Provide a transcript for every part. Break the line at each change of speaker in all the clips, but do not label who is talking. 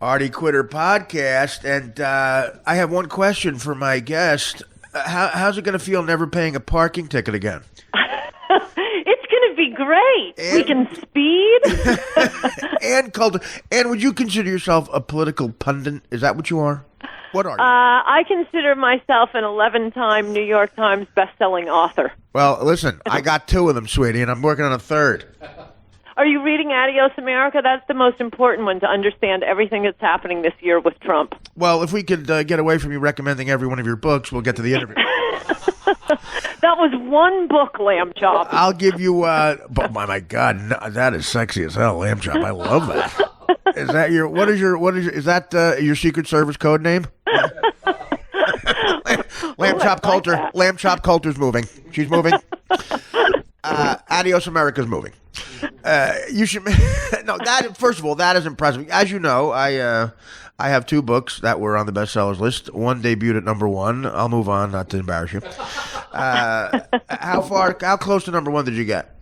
Artie Quitter podcast, and I have one question for my guest. How's it going to feel never paying a parking ticket again?
It's going to be great. We can speed.
And Coulter. And would you consider yourself a political pundit? Is that what you are? What are you?
I consider myself an 11-time New York Times best-selling author.
Well, listen, I got 2 of them, sweetie, and I'm working on a 3rd.
Are you reading Adios America? That's the most important one to understand everything that's happening this year with Trump.
Well, if we could get away from you recommending every one of your books, we'll get to the interview.
That was one book, Lamb Chop.
I'll give you, but my God, that is sexy as hell, Lamb Chop. I love that. Is that is that your Secret Service code name? Lamb Chop Coulter.
That.
Lamb Chop Coulter's moving. She's moving. Adios America's moving. You should no. That first of all, that is impressive. As you know, I have 2 books that were on the bestsellers list. One debuted at number 1. I'll move on, not to embarrass you. How close to number 1 did you get?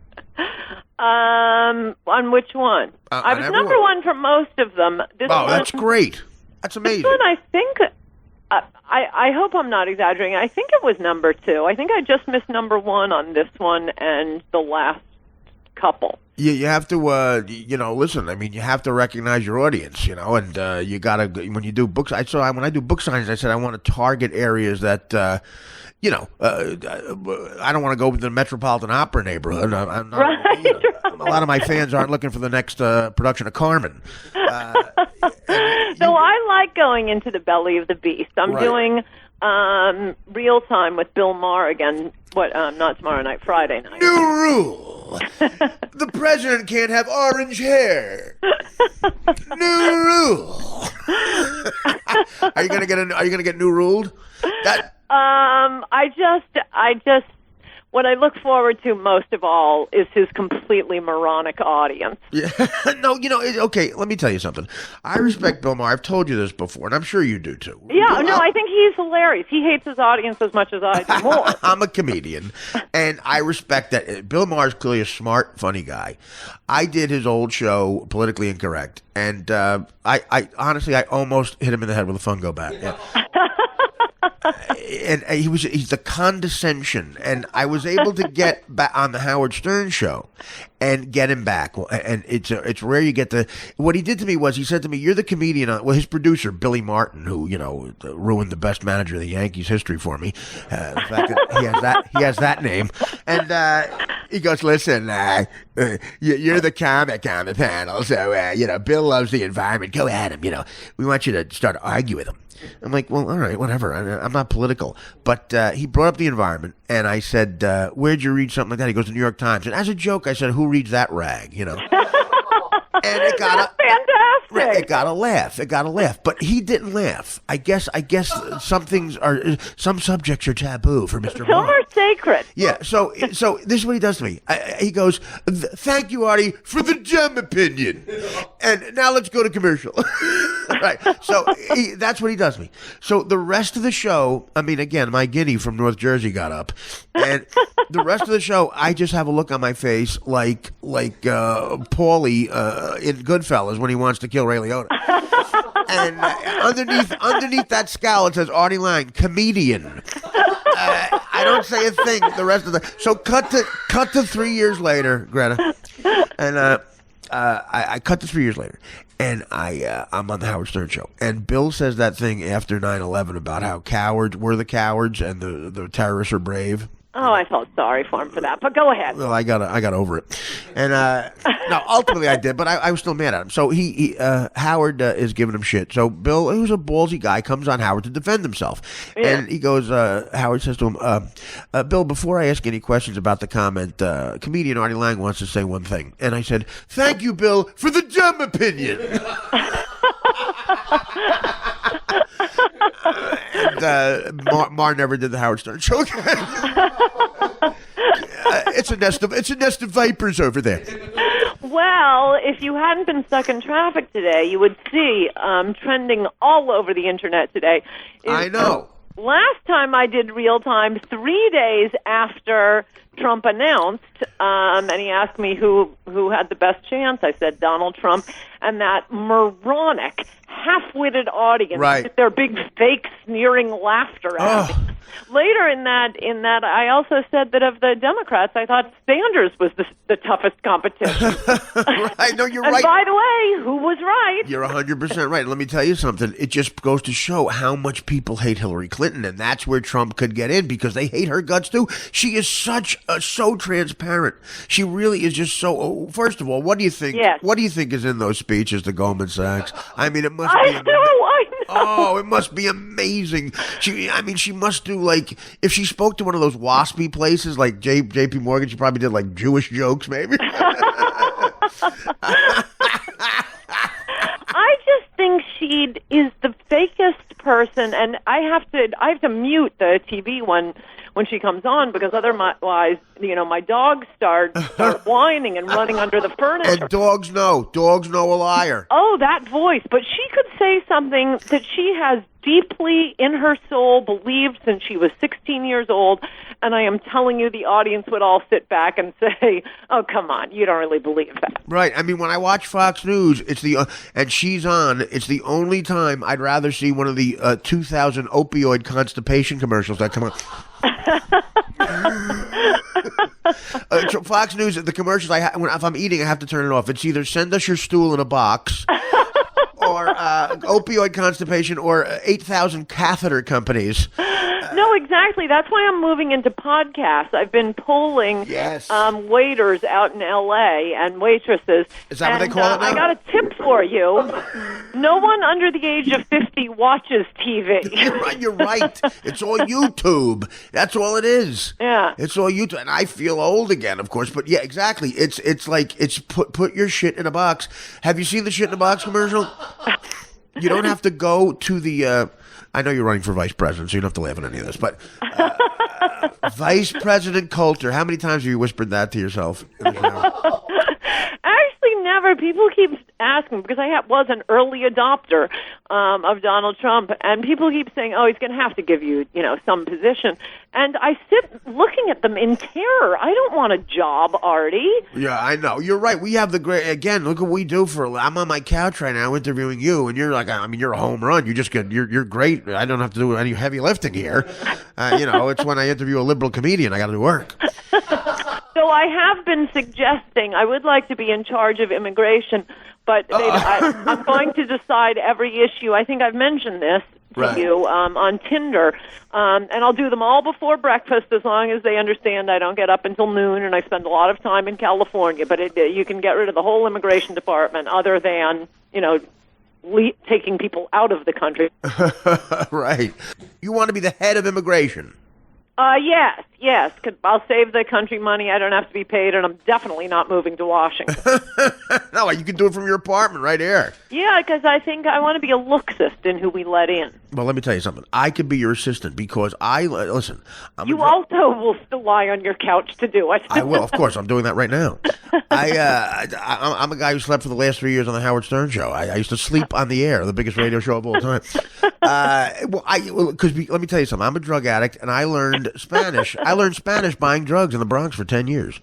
On which one? I was number 1 for most of them.
That's great. That's amazing.
This one, I think. I hope I'm not exaggerating. I think it was number 2. I think I just missed number 1 on this one and the last couple.
You have to, listen. I mean, you have to recognize your audience, and you gotta when you do books. When I do book signings, I said I want to target areas that, I don't want to go to the Metropolitan Opera neighborhood. I'm not,
right.
A lot of my fans aren't looking for the next production of Carmen.
So I like going into the belly of the beast. I'm doing Real Time with Bill Maher again. Not tomorrow night, Friday night.
New rule. The president can't have orange hair. New rule. Are you gonna get new ruled?
I just what I look forward to most of all is his completely moronic audience.
Yeah. No, okay, let me tell you something. I respect Bill Maher. I've told you this before, and I'm sure you do too.
Yeah, I think he's hilarious. He hates his audience as much as I do more.
I'm a comedian, and I respect that. Bill Maher's clearly a smart, funny guy. I did his old show, Politically Incorrect, and I honestly, I almost hit him in the head with a fungo bat. Yeah. And he's the condescension, and I was able to get back on the Howard Stern show and get him back. And it's rare you get what he did to me was he said to me, "You're the comedian." His producer Billy Martin, who ruined the best manager of the Yankees history for me. The fact that he has that name, and he goes, "Listen, you're the comic on the panel, so Bill loves the environment. Go at him. We want you to start arguing with him." I'm like, well, all right, whatever. I'm not political. But he brought up the environment, and I said, where'd you read something like that? He goes, the New York Times. And as a joke, I said, who reads that rag, And it got
fantastic.
It got a laugh. But he didn't laugh. I guess some subjects are taboo for Mr.
Some are sacred.
Yeah. So this is what he does to me. He goes, "Thank you, Artie, for the gem opinion." And now let's go to commercial. Right. So that's what he does to me. So the rest of the show, I mean, again, my guinea from North Jersey got up, and the rest of the show, I just have a look on my face like Paulie in Goodfellas when he wants to kill Ray Liotta. And underneath that scowl, it says Artie Lang, comedian. I don't say a thing the rest of the. So cut to 3 years later, Greta, and I cut to 3 years later, and I'm on the Howard Stern show, and Bill says that thing after 9/11 about how we're the cowards and the terrorists are brave.
Oh, I felt sorry for him for that, but go ahead.
Well, I got over it, and no, ultimately I did, but I was still mad at him. So he Howard is giving him shit. So Bill, who's a ballsy guy, comes on Howard to defend himself, and he goes. Howard says to him, "Bill, before I ask any questions about the comment, comedian Artie Lang wants to say one thing." And I said, "Thank you, Bill, for the dumb opinion." And Maher never did the Howard Stern show again. It's a nest of vipers over there.
Well, if you hadn't been stuck in traffic today, you would see trending all over the internet today.
I know.
last time I did real time, 3 days after Trump announced, and he asked me who had the best chance. I said Donald Trump, and that moronic, half-witted audience with their big fake sneering laughter at me. Later in that, I also said that of the Democrats, I thought Sanders was the toughest competition.
Right? No, you're
and
right.
By the way, who was right?
You're 100% right. Let me tell you something. It just goes to show how much people hate Hillary Clinton, and that's where Trump could get in because they hate her guts too. She is so transparent. She really is just so. First of all, what do you think?
Yes.
What do you think is in those speeches to Goldman Sachs? I mean, it must be.
I know.
Oh, it must be amazing. She must do like if she spoke to one of those waspy places like J.P. Morgan, she probably did like Jewish jokes, maybe.
I just think she is the fakest person, and I have to mute the TV when she comes on because otherwise, my dogs start whining and running under the furniture.
And dogs know a liar.
Oh, that voice! But she could say something that she has deeply in her soul believed since she was 16 years old, and I am telling you, the audience would all sit back and say, "Oh, come on, you don't really believe that."
Right. I mean, when I watch Fox News, and she's on. It's the only time I'd rather see one of the 2000 opioid constipation commercials that come on. Fox News, the commercials. If I'm eating, I have to turn it off. It's either send us your stool in a box, or opioid constipation, or 8,000 catheter companies.
No, exactly. That's why I'm moving into podcasts. I've been polling waiters out in L.A. and waitresses.
Is that what they call it now?
I got a tip for you. No one under the age of 50 watches TV.
You're right. It's all YouTube. That's all it is.
Yeah.
It's all YouTube. And I feel old again, of course. But yeah, exactly. It's like put your shit in a box. Have you seen the shit in a box commercial? You don't have to go to the... I know you're running for vice president, so you don't have to laugh at any of this. But Vice President Coulter, how many times have you whispered that to yourself in the shower?
Actually, never. People keep asking because I was an early adopter of Donald Trump, and people keep saying, "Oh, he's going to have to give you, some position." And I sit looking at them in terror. I don't want a job, Artie.
Yeah, I know. You're right. We have the great. Again, look what we do I'm on my couch right now interviewing you, and you're like, you're a home run. You just get. You're great. I don't have to do any heavy lifting here. It's when I interview a liberal comedian, I got to do work.
So I have been suggesting I would like to be in charge of immigration, but I'm going to decide every issue. I think I've mentioned this to you on Tinder, and I'll do them all before breakfast as long as they understand I don't get up until noon and I spend a lot of time in California. But you can get rid of the whole immigration department other than, taking people out of the country.
Right. You want to be the head of immigration.
Yes. I'll save the country money. I don't have to be paid, and I'm definitely not moving to Washington.
No, you can do it from your apartment right here.
Yeah, because I think I want to be a looksist in who we let in.
Well, let me tell you something. I could be your assistant because listen.
You also will still lie on your couch to do it.
I will, of course. I'm doing that right now. I'm a guy who slept for the last 3 years on the Howard Stern show. I used to sleep on the air, the biggest radio show of all time. Because let me tell you something. I'm a drug addict, and I learned Spanish. I learned Spanish buying drugs in the Bronx for 10 years,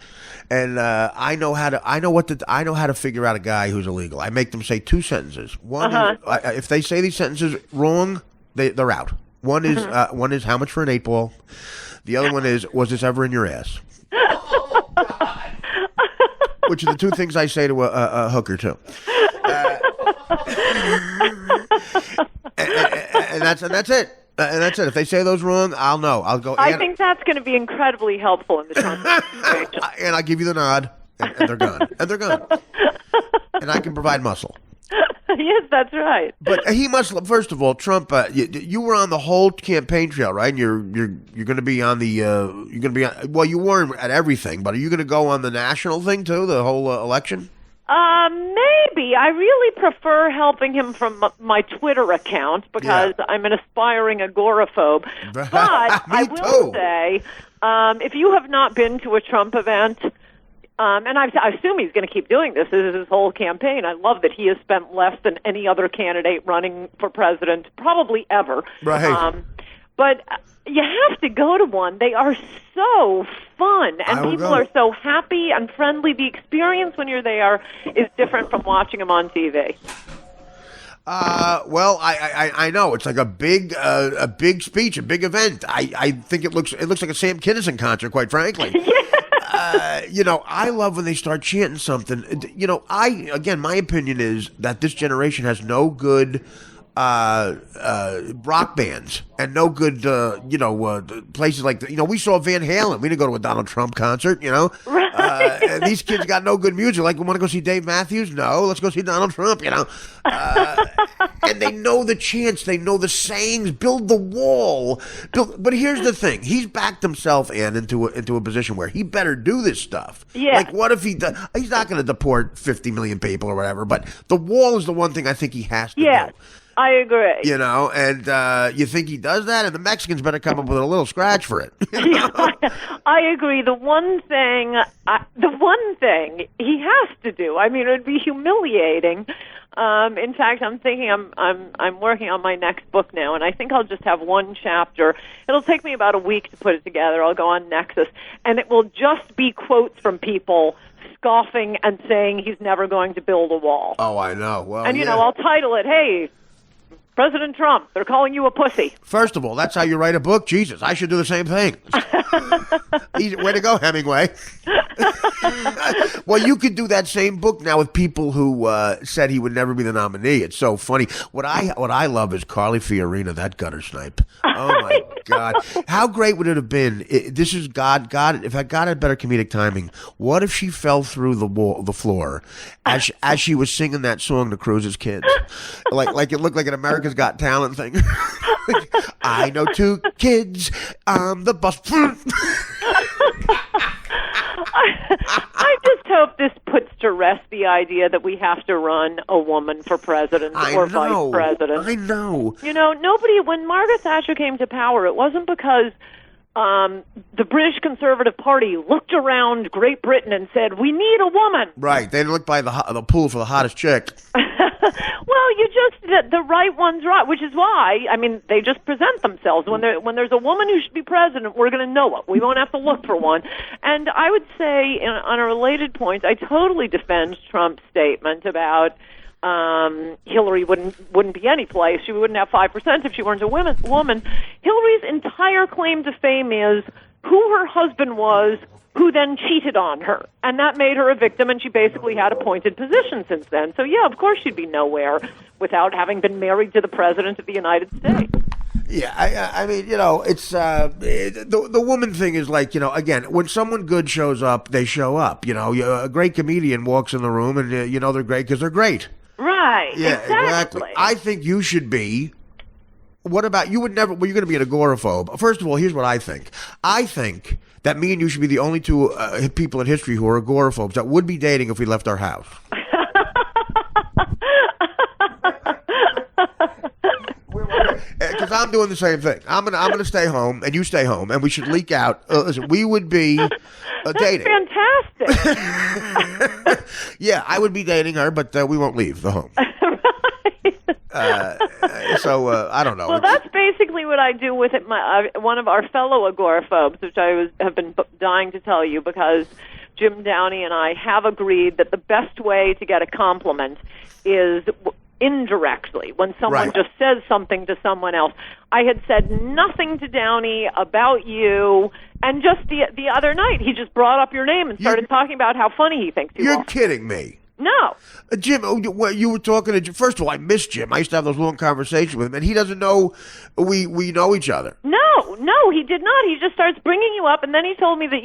and I know how to figure out a guy who's illegal. I make them say two sentences. One is, if they say these sentences wrong, they're out. One is how much for an 8-ball. The other one is, was this ever in your ass? Which are the two things I say to a hooker too. And that's it. And that's it. If they say those wrong, I'll know. I'll go.
I think that's going to be incredibly helpful in the Trump situation.
And I'll give you the nod, and they're gone. And they're gone. And I can provide muscle.
Yes, that's right.
But he must. First of all, Trump. You were on the whole campaign trail, right? And you're going to be on the. You're going to be on. Well, you were at everything, but are you going to go on the national thing too? The whole election.
Maybe. I really prefer helping him from my Twitter account because I'm an aspiring agoraphobe. But I will say, if you have not been to a Trump event, and I assume he's going to keep doing this. This is his whole campaign. I love that he has spent less than any other candidate running for president, probably ever.
Right.
But you have to go to one. They are so fun, and people are so happy and friendly. The experience when you're there is different from watching them on TV.
Well, I know it's like a big speech, a big event. I think it looks like a Sam Kinison concert, quite frankly. I love when they start chanting something. My opinion is that this generation has no good rock bands and no good, places like, we saw Van Halen. We didn't go to a Donald Trump concert,
Right.
and these kids got no good music. Like, we want to go see Dave Matthews? No, let's go see Donald Trump, and they know the chants, they know the sayings, build the wall. But here's the thing. He's backed himself into a position where he better do this stuff.
Yeah.
Like, what if he's not going to deport 50 million people or whatever, but the wall is the one thing I think he has to do.
I agree.
And you think he does that, and the Mexicans better come up with a little scratch for it.
I agree. The one thing he has to do. I mean, it would be humiliating. In fact, I'm thinking I'm working on my next book now, and I think I'll just have one chapter. It'll take me about a week to put it together. I'll go on Nexus, and it will just be quotes from people scoffing and saying he's never going to build a wall.
Oh, I know. Well,
and I'll title it, "Hey, President Trump, they're calling you a pussy."
First of all, that's how you write a book. Jesus, I should do the same thing. Way to go, Hemingway. Well, you could do that same book now with people who said he would never be the nominee. It's so funny. What I love is Carly Fiorina, that gutter snipe. Oh my God, how great would it have been? This is God. If God had better comedic timing, what if she fell through the floor as she was singing that song to Cruz's kids, like it looked like an America's Got Talent thing. I know two kids on the bus.
I just hope this puts to rest the idea that we have to run a woman for president or vice president.
I know.
When Margaret Thatcher came to power, it wasn't because the British Conservative Party looked around Great Britain and said, "We need a woman."
Right. They looked by the pool for the hottest chick.
Well, the right one's right, which is why, they just present themselves. When there's a woman who should be president, we're going to know it. We won't have to look for one. And I would say, on a related point, I totally defend Trump's statement about Hillary wouldn't be any place. She wouldn't have 5% if she weren't a woman. Hillary's entire claim to fame is who her husband was, who then cheated on her, and that made her a victim, and she basically had appointed position since then. So yeah, of course she'd be nowhere without having been married to the President of the United States.
Yeah, it's the woman thing is like, again, when someone good shows up, they show up. A great comedian walks in the room, and they're great because they're great.
Right.
Yeah,
exactly.
I think you should be. What about you? You're going to be an agoraphobe. First of all, here's what I think. I think that me and you should be the only two people in history who are agoraphobes that would be dating if we left our house. Because I'm doing the same thing. I'm gonna stay home, and you stay home, and we should leak out. Listen, we would be dating.
That's fantastic.
Yeah, I would be dating her, but we won't leave the home. I don't know.
Well, that's basically what I do with it. One of our fellow agoraphobes, which have been dying to tell you, because Jim Downey and I have agreed that the best way to get a compliment is indirectly, when someone just says something to someone else. I had said nothing to Downey about you, and just the other night, he just brought up your name and started talking about how funny he thinks you are.
You're kidding me.
No.
Jim, you were talking to Jim. First of all, I miss Jim. I used to have those long conversations with him, and he doesn't know we know each other.
No, he did not. He just starts bringing you up, and then he told me that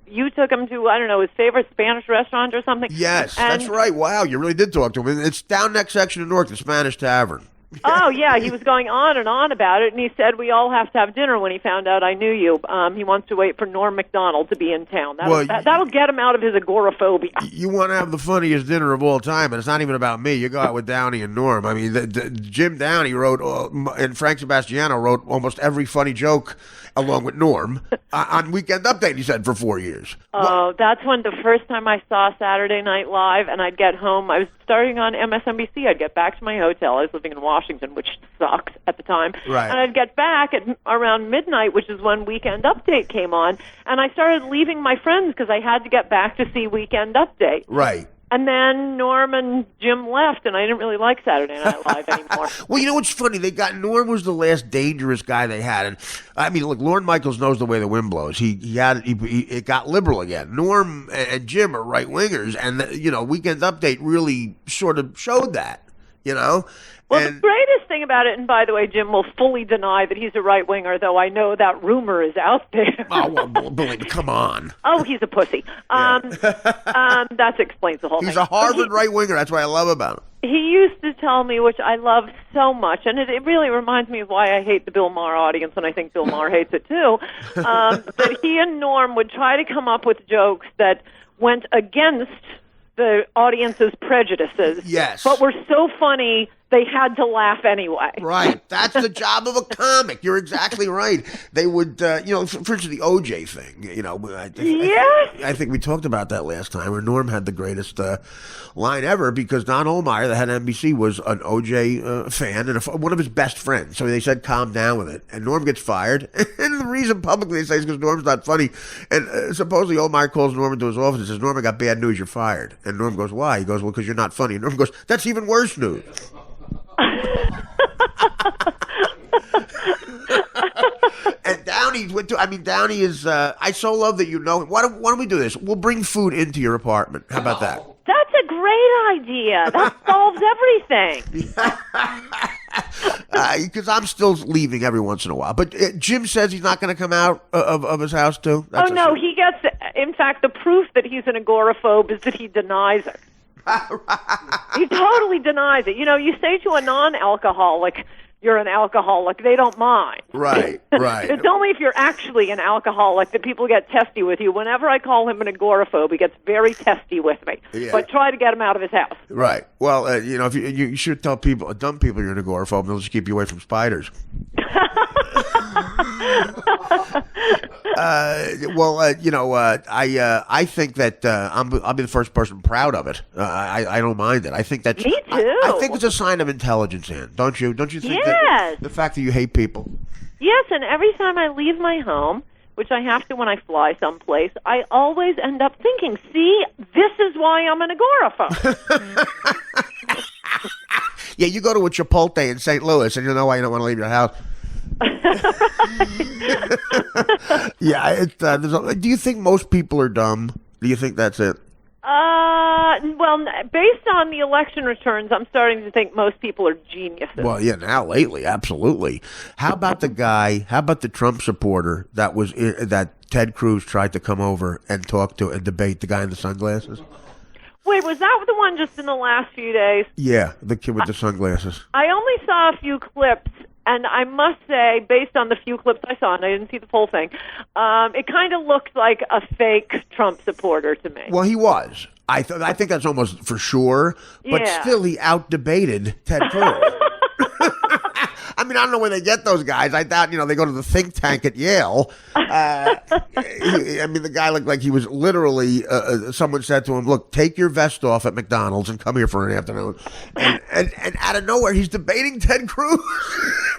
you took him to, I don't know, his favorite Spanish restaurant or something.
Yes, that's right. Wow, you really did talk to him. It's down next section of Newark, the Spanish Tavern.
Oh, yeah, he was going on and on about it, and he said we all have to have dinner when he found out I knew you. He wants to wait for Norm Macdonald to be in town. That'll get him out of his agoraphobia.
You want to have the funniest dinner of all time, and it's not even about me. You go out with Downey and Norm. I mean, Jim Downey wrote, and Frank Sebastiano wrote almost every funny joke along with Norm on Weekend Update, he said, for 4 years.
Oh, that's when the first time I saw Saturday Night Live, and I'd get home. I was starting on MSNBC. I'd get back to my hotel. I was living in Washington. Washington, which sucks at the time.
Right.
And I'd get back at around midnight, which is when Weekend Update came on, and I started leaving my friends because I had to get back to see Weekend Update.
Right.
And then Norm and Jim left, and I didn't really like Saturday Night Live anymore.
Well, you know what's funny? Norm was the last dangerous guy they had, and I mean, look, Lorne Michaels knows the way the wind blows. It got liberal again. Norm and Jim are right wingers, and Weekend Update really sort of showed that.
Well, the greatest thing about it, and by the way, Jim will fully deny that he's a right-winger, though I know that rumor is out there.
Oh, well, believe me, come on.
Oh, he's a pussy. That explains the whole thing.
He's a Harvard right-winger. That's what I love about him.
He used to tell me, which I love so much, and it really reminds me of why I hate the Bill Maher audience, and I think Bill Maher hates it too, that he and Norm would try to come up with jokes that went against the audience's prejudices,
yes,
but were so funny they had to laugh anyway.
Right. That's the job of a comic. You're exactly right. They would, for instance, the OJ thing, I think we talked about that last time, where Norm had the greatest line ever, because Don Ohlmeyer, the head of NBC, was an OJ fan and one of his best friends. So they said, calm down with it. And Norm gets fired. And the reason publicly they say is because Norm's not funny. And supposedly Ohlmeyer calls Norm into his office and says, Norm, I got bad news, you're fired. And Norm goes, why? He goes, well, because you're not funny. And Norm goes, that's even worse news. And Downey went to. I mean, Downey is. I so love that you know him. Why don't we do this? We'll bring food into your apartment. How about that?
That's a great idea. That solves everything.
Because I'm still leaving every once in a while. But Jim says he's not going to come out of his house too. That's
no, he gets. In fact, the proof that he's an agoraphobe is that he denies it. He totally denies it. You say to a non-alcoholic, you're an alcoholic, they don't mind.
Right.
It's only if you're actually an alcoholic that people get testy with you. Whenever I call him an agoraphobe, he gets very testy with me. Yeah. But try to get him out of his house.
Right. Well, if you should tell dumb people you're an agoraphobe, they'll just keep you away from spiders. I think that I'll be the first person proud of it. I don't mind it. I think that's.
Me too.
I think it's a sign of intelligence, Ann. Don't you? Don't you think?
Yes.
That the fact that you hate people.
Yes, and every time I leave my home, which I have to when I fly someplace, I always end up thinking, see, this is why I'm an agoraphobe.
Yeah, you go to a Chipotle in St. Louis, and you know why you don't want to leave your house. Yeah, do you think most people are dumb? Do you think that's it?
Well, based on the election returns, I'm starting to think most people are geniuses.
Well, yeah, now lately, absolutely. How about the Trump supporter that Ted Cruz tried to come over and talk to and debate, the guy in the sunglasses?
Wait, was that the one just in the last few days?
Yeah, the kid with the sunglasses.
I only saw a few clips. And I must say, based on the few clips I saw, and I didn't see the full thing, it kind of looked like a fake Trump supporter to me.
Well, he was. I think that's almost for sure. But still, he out-debated Ted Cruz. I mean, I don't know where they get those guys. I doubt, they go to the think tank at Yale. The guy looked like he was literally, someone said to him, look, take your vest off at McDonald's and come here for an afternoon. And out of nowhere, he's debating Ted Cruz.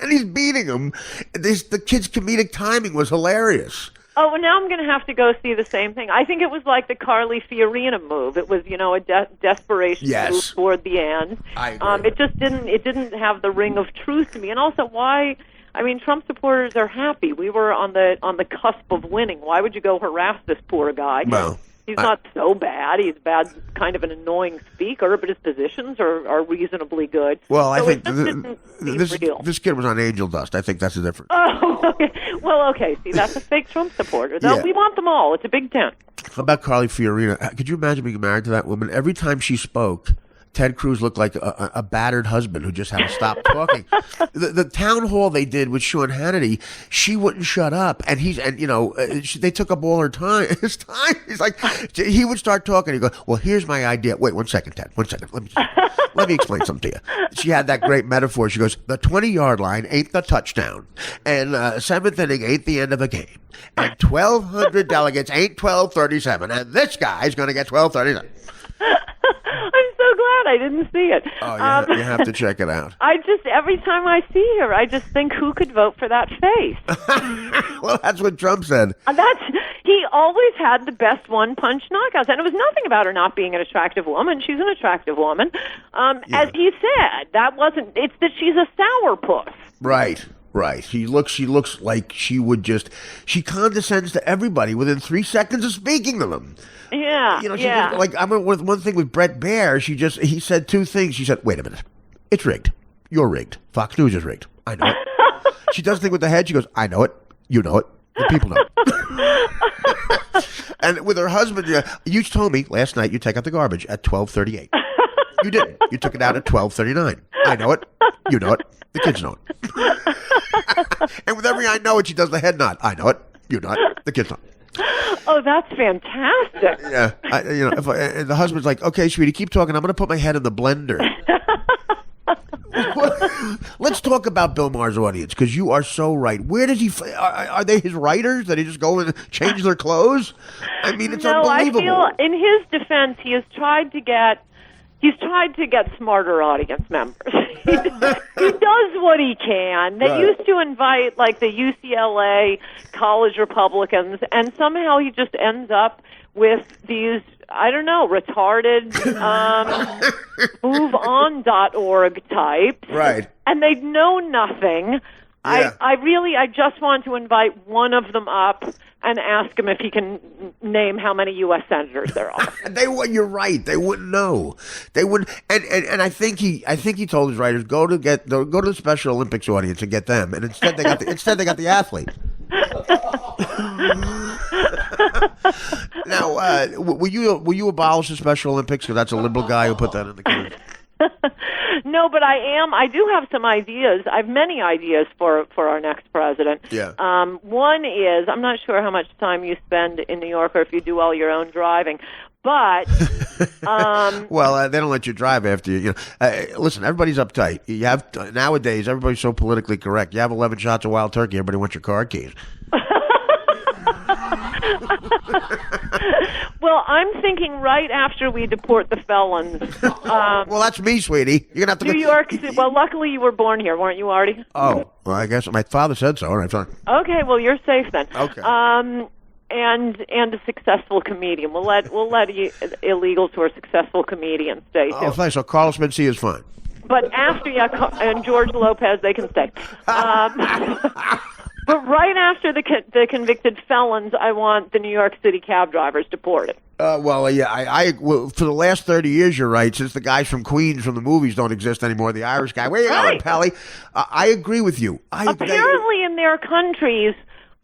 And he's beating him. The kid's comedic timing was hilarious.
Oh, well, now I'm going to have to go see the same thing. I think it was like the Carly Fiorina move. It was, a desperation move toward the end.
I agree.
It didn't have the ring of truth to me. And also, why? I mean, Trump supporters are happy. We were on the cusp of winning. Why would you go harass this poor guy?
Well,
he's not so bad. He's bad, kind of an annoying speaker, but his positions are reasonably good.
Well,
so
I think this kid was on angel dust. I think that's the difference.
Oh, okay. Well, okay. See, that's a fake Trump supporter. Though we want them all. It's a big tent.
How about Carly Fiorina? Could you imagine being married to that woman? Every time she spoke, Ted Cruz looked like a battered husband who just had to stop talking. The town hall they did with Sean Hannity, she wouldn't shut up, and they took up all her time. His time. He's like, he would start talking. He'd go, "Well, here's my idea. Wait 1 second, Ted. 1 second. Let me explain something to you." She had that great metaphor. She goes, "The 20-yard line ain't the touchdown, and seventh inning ain't the end of a game, and 1,200 delegates ain't 1,237, and this guy's going to get 1,237."
I'm so glad glad I didn't see it.
Oh, you have to check it out.
I just, every time I see her, I just think, who could vote for that face?
Well, that's what Trump said.
He always had the best one-punch knockouts, and it was nothing about her not being an attractive woman. She's an attractive woman. As he said, it's that she's a sourpuss.
Right. She looks like she condescends to everybody within 3 seconds of speaking to them.
Yeah,
She just, like, I remember one thing with Brett Baer, he said two things. She said, wait a minute, it's rigged. You're rigged. Fox News is rigged. I know it. She does the thing with the head. She goes, I know it. You know it. The people know it. And with her husband, you told me last night you take out the garbage at 12:38. You didn't. You took it out at 12:39. I know it. You know it. The kids know it. And with every I know it, she does the head nod. I know it. You know it. The kids know it.
Oh, that's fantastic.
Yeah. If the husband's like, okay, sweetie, keep talking. I'm going to put my head in the blender. Let's talk about Bill Maher's audience, because you are so right. Where does he? Are they his writers? That he just go and change their clothes? I mean, it's unbelievable.
I feel, in his defense, he has tried to get smarter audience members. He does what he can. They used to invite, like, the UCLA college Republicans, and somehow he just ends up with these, I don't know, retarded moveon.org types.
Right.
And they know nothing.
Yeah.
I just want to invite one of them up and ask him if he can name how many U.S. senators there are.
You're right. They wouldn't know. They wouldn't. And I think he told his writers, go to the Special Olympics audience and get them. And instead they got the athletes. Now, will you abolish the Special Olympics? Because that's a liberal guy who put that in the country.
No, but I do have some ideas. I have many ideas for our next president.
Yeah.
One is, I'm not sure how much time you spend in New York or if you do all your own driving, but
well, they don't let you drive after you. Listen, everybody's uptight. You have nowadays, everybody's so politically correct. You have 11 shots of wild turkey. Everybody wants your car keys.
Well, I'm thinking right after we deport the felons.
Well, that's me, sweetie. You're gonna have to.
New York. Well, luckily you were born here, weren't you, Artie?
Oh, well, I guess my father said so. All right, fine.
Okay, well, you're safe then.
Okay.
And a successful comedian. We'll let illegals who are successful comedians stay too.
Oh, thanks. So Carlos Mencia is fine.
But after and George Lopez, they can stay. But right after the convicted felons, I want the New York City cab drivers deported.
Well, yeah, I for the last 30 years, you're right. Since the guys from Queens from the movies don't exist anymore, the Irish guy. Where you going, Pally? I agree with you.
Apparently, in their countries,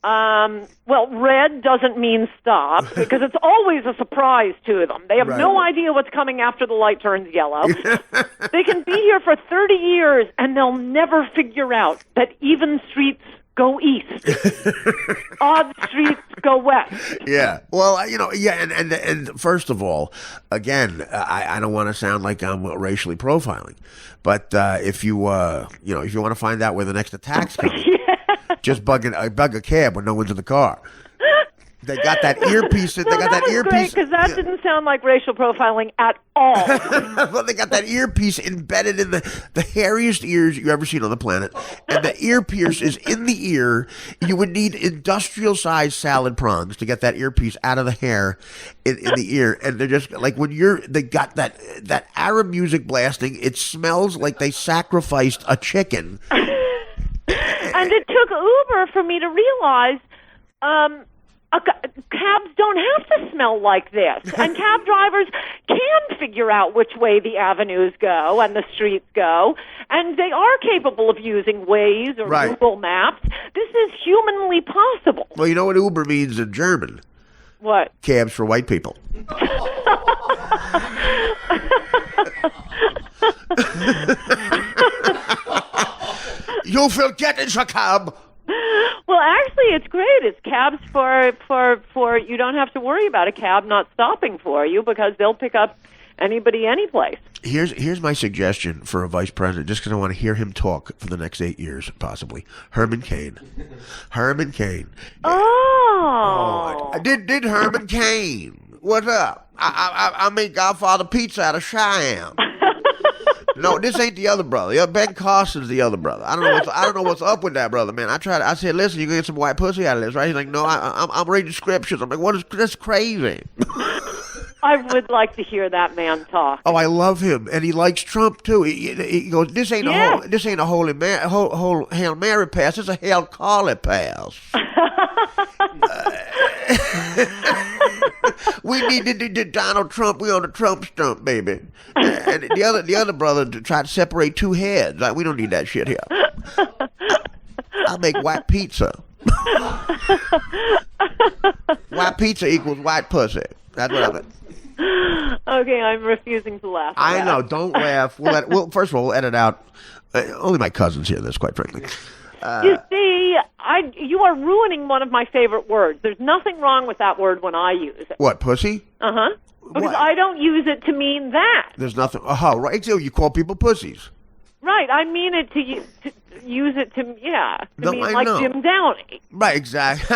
red doesn't mean stop, because it's always a surprise to them. They have no idea what's coming after the light turns yellow. They can be here for 30 years, and they'll never figure out that even streets go east. Odd streets go west.
Yeah. Well, and first of all, again, I don't want to sound like I'm racially profiling, but if you want to find out where the next attack's coming, just bug a cab when no one's in the car. They got that earpiece. They got that earpiece.
Great, because that didn't sound like racial profiling at all.
Well, they got that earpiece embedded in the hairiest ears you ever seen on the planet, and the earpiece is in the ear. You would need industrial-sized salad prongs to get that earpiece out of the hair in the ear, and they're just like they got that Arab music blasting. It smells like they sacrificed a chicken.
And it took Uber for me to realize. Cabs don't have to smell like this, and cab drivers can figure out which way the avenues go and the streets go, and they are capable of using Waze or Google Maps. This is humanly possible.
Well, you know what Uber means in German?
What?
Cabs for white people. You will get in a cab.
Well, actually, it's great. It's cabs for you don't have to worry about a cab not stopping for you, because they'll pick up anybody, any place.
Here's my suggestion for a vice president, just because I want to hear him talk for the next 8 years, possibly. Herman Cain. Herman Cain.
Oh.
Did Herman Cain. What's up? I made Godfather pizza out of Cheyenne. No, this ain't the other brother. Yeah, Ben Carson's the other brother. I don't know what's up with that brother, man. I said, listen, you gonna get some white pussy out of this, right? He's like, no, I'm reading scriptures. I'm like, that's crazy.
I would like to hear that man talk.
Oh, I love him, and he likes Trump too. He goes, this ain't a whole Hail Mary pass. It's a Hail Carly pass. We need Donald Trump. We on the Trump stump, baby. And the other brother tried to separate two heads. Like, we don't need that shit here. I'll make white pizza. White pizza equals white pussy. That's what I meant.
Okay, I'm refusing to laugh.
I know. Don't laugh. First of all, we'll edit out. Only my cousins hear this, quite frankly.
You see, you are ruining one of my favorite words. There's nothing wrong with that word when I use it.
What, pussy?
Uh-huh. Because
What?
I don't use it to mean that.
There's nothing. Oh, right. So you call people pussies.
Right, I mean it to use it to mean
I
like
know.
Jim Downey.
Right, exactly.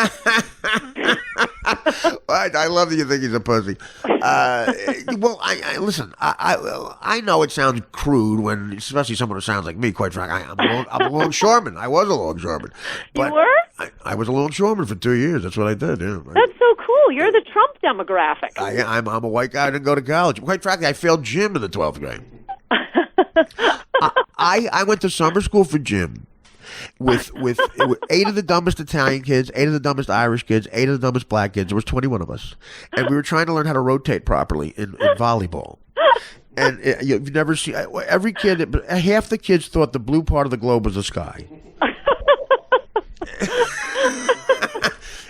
I love that you think he's a pussy. Well, I listen. I know it sounds crude when, especially someone who sounds like me. Quite frankly, I'm a longshoreman. I was a longshoreman. But
You were?
I was a longshoreman for 2 years. That's what I did. Yeah.
That's so cool. You're the Trump demographic.
I'm a white guy who didn't go to college. Quite frankly, I failed gym in the 12th grade. I went to summer school for gym with 8 of the dumbest Italian kids, 8 of the dumbest Irish kids, 8 of the dumbest black kids. There was 21 of us, and we were trying to learn how to rotate properly in volleyball. And you've never seen every kid. Half the kids thought the blue part of the globe was the sky.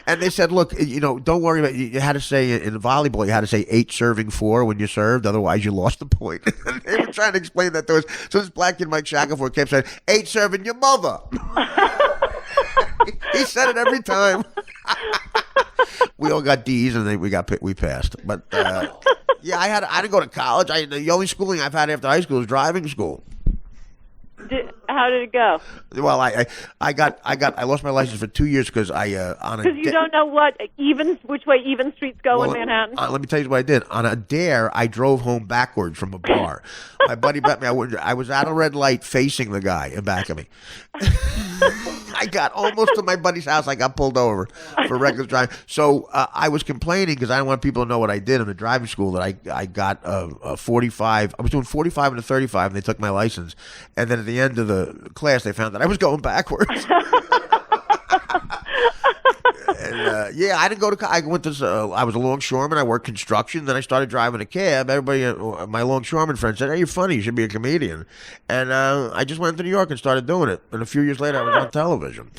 And they said, look, don't worry about it. You had to say in volleyball, you had to say 8 serving 4 when you served. Otherwise, you lost the point. And they were trying to explain that to us. So this black kid, Mike Shackelford, kept saying, 8 serving your mother. He said it every time. We all got D's, and then we passed. But yeah, I didn't go to college. The only schooling I've had after high school is driving school.
How did it go?
Well, I lost my license for 2 years because
Because you don't know which way even streets go in Manhattan.
Let me tell you what I did. On a dare, I drove home backwards from a bar. My buddy bet me I was at a red light facing the guy in back of me. I got almost to my buddy's house. I got pulled over for reckless driving. So I was complaining because I didn't want people to know what I did in the driving school, that I got a 45. I was doing 45 and a 35, and they took my license. And then at the end of the class, they found that I was going backwards. And yeah, I didn't go to college. I was a longshoreman. I worked construction. Then I started driving a cab. Everybody, my longshoreman friends said, "Hey, you're funny. You should be a comedian." And I just went to New York and started doing it. And a few years later, I was on television.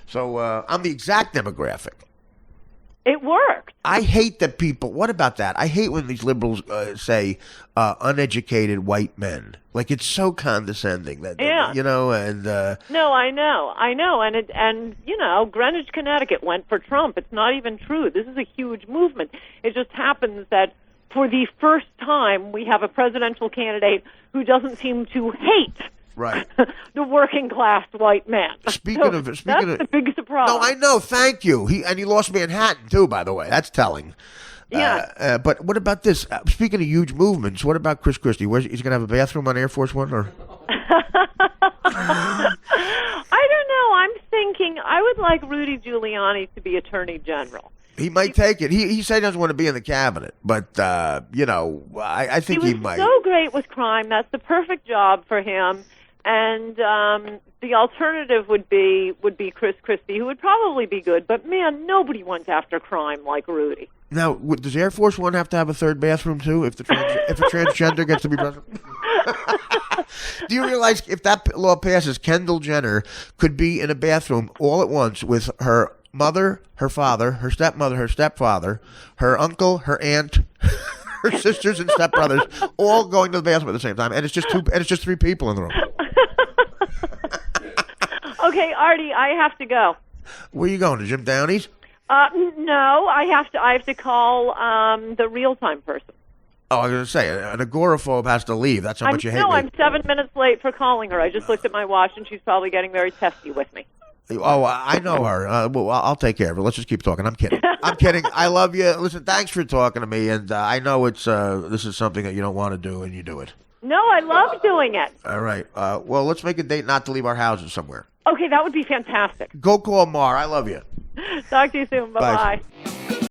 So I'm the exact demographic.
It worked.
I hate that people. What about that? I hate when these liberals say uneducated white men. Like, it's so condescending. That
Yeah.
And
No, I know, and Greenwich, Connecticut went for Trump. It's not even true. This is a huge movement. It just happens that for the first time, we have a presidential candidate who doesn't seem to hate
right.
the working class white man.
Speaking of
that's the big surprise.
No, I know. Thank you. He lost Manhattan too. By the way, that's telling.
Yeah.
But what about this? Speaking of huge movements, what about Chris Christie? He's going to have a bathroom on Air Force One, or?
I don't know. I'm thinking I would like Rudy Giuliani to be Attorney General.
He might take it. He said he doesn't want to be in the cabinet, but I think he might.
He was so great with crime. That's the perfect job for him. And the alternative would be Chris Christie, who would probably be good. But man, nobody went after crime like Rudy.
Now, does Air Force One have to have a third bathroom too? If a transgender gets to be president? Do you realize if that law passes, Kendall Jenner could be in a bathroom all at once with her mother, her father, her stepmother, her stepfather, her uncle, her aunt, her sisters and stepbrothers, all going to the bathroom at the same time, and it's just 3 people in the room.
Okay, Artie, I have to go.
Where are you going, to Jim Downey's?
No, I have to call the real-time person.
Oh, I was going to say, an agoraphobe has to leave. That's how much you hate me.
No, I'm 7 minutes late for calling her. I just looked at my watch, and she's probably getting very testy with me.
Oh, I know her. Well, I'll take care of her. Let's just keep talking. I'm kidding. I'm kidding. I love you. Listen, thanks for talking to me, and I know it's this is something that you don't want to do, and you do it.
No, I love doing it.
All right. Well, let's make a date not to leave our houses somewhere.
Okay, that would be fantastic.
Go call Maher. I love you.
Talk to you soon. Bye-bye.
Bye.